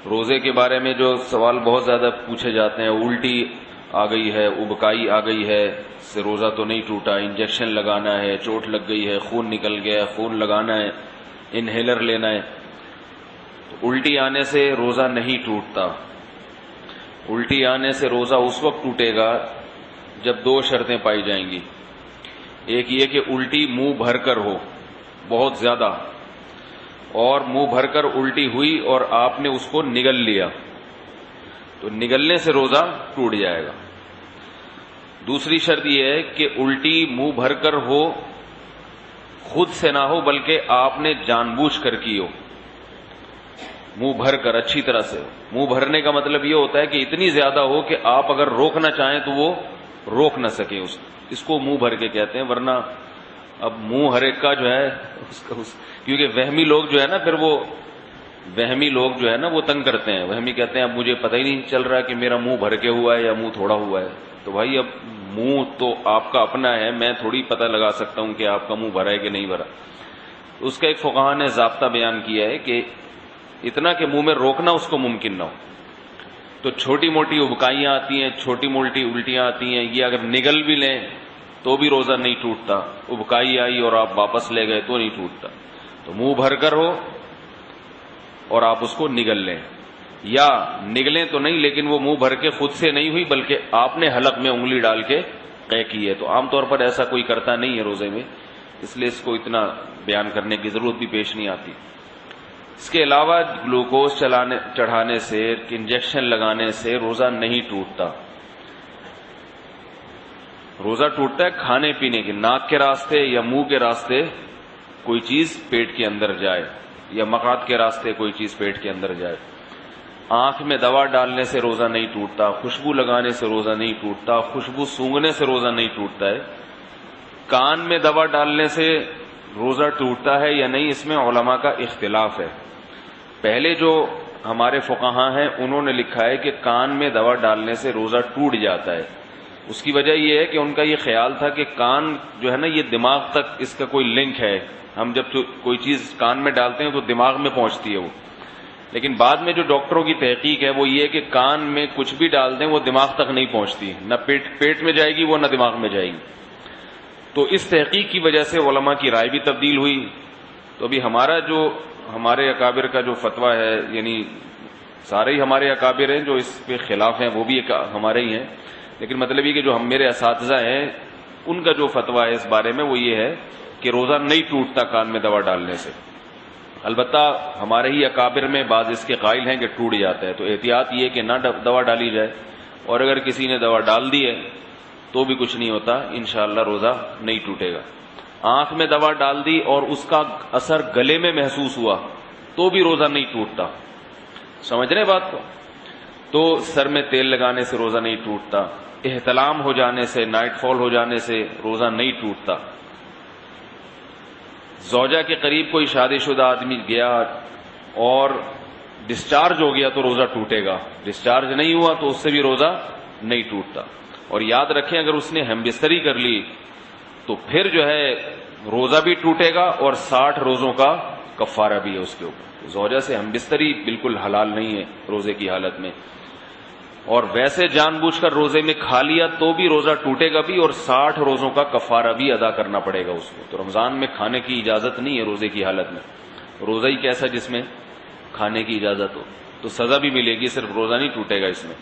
روزے کے بارے میں جو سوال بہت زیادہ پوچھے جاتے ہیں، الٹی آ گئی ہے، ابکائی آ گئی ہے، اس سے روزہ تو نہیں ٹوٹا، انجیکشن لگانا ہے، چوٹ لگ گئی ہے، خون نکل گیا ہے، خون لگانا ہے، انہیلر لینا ہے، تو الٹی آنے سے روزہ نہیں ٹوٹتا۔ الٹی آنے سے روزہ اس وقت ٹوٹے گا جب دو شرطیں پائی جائیں گی۔ ایک یہ کہ الٹی منہ بھر کر ہو بہت زیادہ، اور منہ بھر کر الٹی ہوئی اور آپ نے اس کو نگل لیا تو نگلنے سے روزہ ٹوٹ جائے گا۔ دوسری شرط یہ ہے کہ الٹی منہ بھر کر ہو، خود سے نہ ہو بلکہ آپ نے جان بوجھ کر کی ہو، منہ بھر کر اچھی طرح سے۔ منہ بھرنے کا مطلب یہ ہوتا ہے کہ اتنی زیادہ ہو کہ آپ اگر روکنا چاہیں تو وہ روک نہ سکیں، اس کو منہ بھر کے کہتے ہیں۔ ورنہ اب منہ ہر ایک کا جو ہے کیونکہ وہمی لوگ جو ہے نا، پھر وہ وہمی لوگ جو ہے نا وہ تنگ کرتے ہیں۔ وہمی کہتے ہیں اب مجھے پتہ ہی نہیں چل رہا کہ میرا منہ بھر کے ہوا ہے یا منہ تھوڑا ہوا ہے۔ تو بھائی اب منہ تو آپ کا اپنا ہے، میں تھوڑی پتہ لگا سکتا ہوں کہ آپ کا منہ بھرا ہے کہ نہیں بھرا۔ اس کا ایک فقہا نے ضابطہ بیان کیا ہے کہ اتنا کہ منہ میں روکنا اس کو ممکن نہ ہو۔ تو چھوٹی موٹی ابکائیاں آتی ہیں، چھوٹی موٹی الٹیاں آتی ہیں، یہ اگر نگل بھی لیں تو بھی روزہ نہیں ٹوٹتا۔ ابکائی آئی اور آپ واپس لے گئے تو نہیں ٹوٹتا۔ تو منہ بھر کر ہو اور آپ اس کو نگل لیں، یا نگلیں تو نہیں لیکن وہ منہ بھر کے خود سے نہیں ہوئی بلکہ آپ نے حلق میں انگلی ڈال کے قے کی ہے۔ تو عام طور پر ایسا کوئی کرتا نہیں ہے روزے میں، اس لیے اس کو اتنا بیان کرنے کی ضرورت بھی پیش نہیں آتی۔ اس کے علاوہ گلوکوز چڑھانے سے، انجیکشن لگانے سے روزہ نہیں ٹوٹتا۔ روزہ ٹوٹتا ہے کھانے پینے کے، ناک کے راستے یا منہ کے راستے کوئی چیز پیٹ کے اندر جائے، یا مقعد کے راستے کوئی چیز پیٹ کے اندر جائے۔ آنکھ میں دوا ڈالنے سے روزہ نہیں ٹوٹتا، خوشبو لگانے سے روزہ نہیں ٹوٹتا، خوشبو سونگھنے سے روزہ نہیں ٹوٹتا ہے۔ کان میں دوا ڈالنے سے روزہ ٹوٹتا ہے یا نہیں، اس میں علماء کا اختلاف ہے۔ پہلے جو ہمارے فقہاء ہیں انہوں نے لکھا ہے کہ کان میں دوا ڈالنے سے روزہ ٹوٹ جاتا ہے۔ اس کی وجہ یہ ہے کہ ان کا یہ خیال تھا کہ کان جو ہے نا یہ دماغ تک اس کا کوئی لنک ہے، ہم جب کوئی چیز کان میں ڈالتے ہیں تو دماغ میں پہنچتی ہے وہ، لیکن بعد میں جو ڈاکٹروں کی تحقیق ہے وہ یہ کہ کان میں کچھ بھی ڈال دیں وہ دماغ تک نہیں پہنچتی، نہ پیٹ میں جائے گی وہ، نہ دماغ میں جائے گی۔ تو اس تحقیق کی وجہ سے علماء کی رائے بھی تبدیل ہوئی۔ تو ابھی ہمارے اکابر کا جو فتویٰ ہے، یعنی سارے ہی ہمارے اکابر ہیں جو اس پہ خلاف ہیں وہ بھی ہمارے ہی ہیں، لیکن مطلب یہ کہ جو میرے اساتذہ ہیں ان کا جو فتویٰ ہے اس بارے میں وہ یہ ہے کہ روزہ نہیں ٹوٹتا کان میں دوا ڈالنے سے۔ البتہ ہمارے ہی اکابر میں بعض اس کے قائل ہیں کہ ٹوٹ جاتا ہے، تو احتیاط یہ کہ نہ دوا ڈالی جائے، اور اگر کسی نے دوا ڈال دی ہے تو بھی کچھ نہیں ہوتا، انشاءاللہ روزہ نہیں ٹوٹے گا۔ آنکھ میں دوا ڈال دی اور اس کا اثر گلے میں محسوس ہوا تو بھی روزہ نہیں ٹوٹتا، سمجھ رہے بات کو؟ تو سر میں تیل لگانے سے روزہ نہیں ٹوٹتا، احتلام ہو جانے سے، نائٹ فال ہو جانے سے روزہ نہیں ٹوٹتا۔ زوجہ کے قریب کوئی شادی شدہ آدمی گیا اور ڈسچارج ہو گیا تو روزہ ٹوٹے گا، ڈسچارج نہیں ہوا تو اس سے بھی روزہ نہیں ٹوٹتا۔ اور یاد رکھیں اگر اس نے ہم بستری کر لی تو پھر جو ہے روزہ بھی ٹوٹے گا اور 60 روزوں کا کفارہ بھی ہے اس کے اوپر۔ زوجہ سے ہم بستری بالکل حلال نہیں ہے روزے کی حالت میں، اور ویسے جان بوجھ کر روزے میں کھا لیا تو بھی روزہ ٹوٹے گا بھی، اور 60 روزوں کا کفارہ بھی ادا کرنا پڑے گا اس کو۔ تو رمضان میں کھانے کی اجازت نہیں ہے روزے کی حالت میں، روزہ ہی کیسا جس میں کھانے کی اجازت ہو، تو سزا بھی ملے گی، صرف روزہ نہیں ٹوٹے گا اس میں۔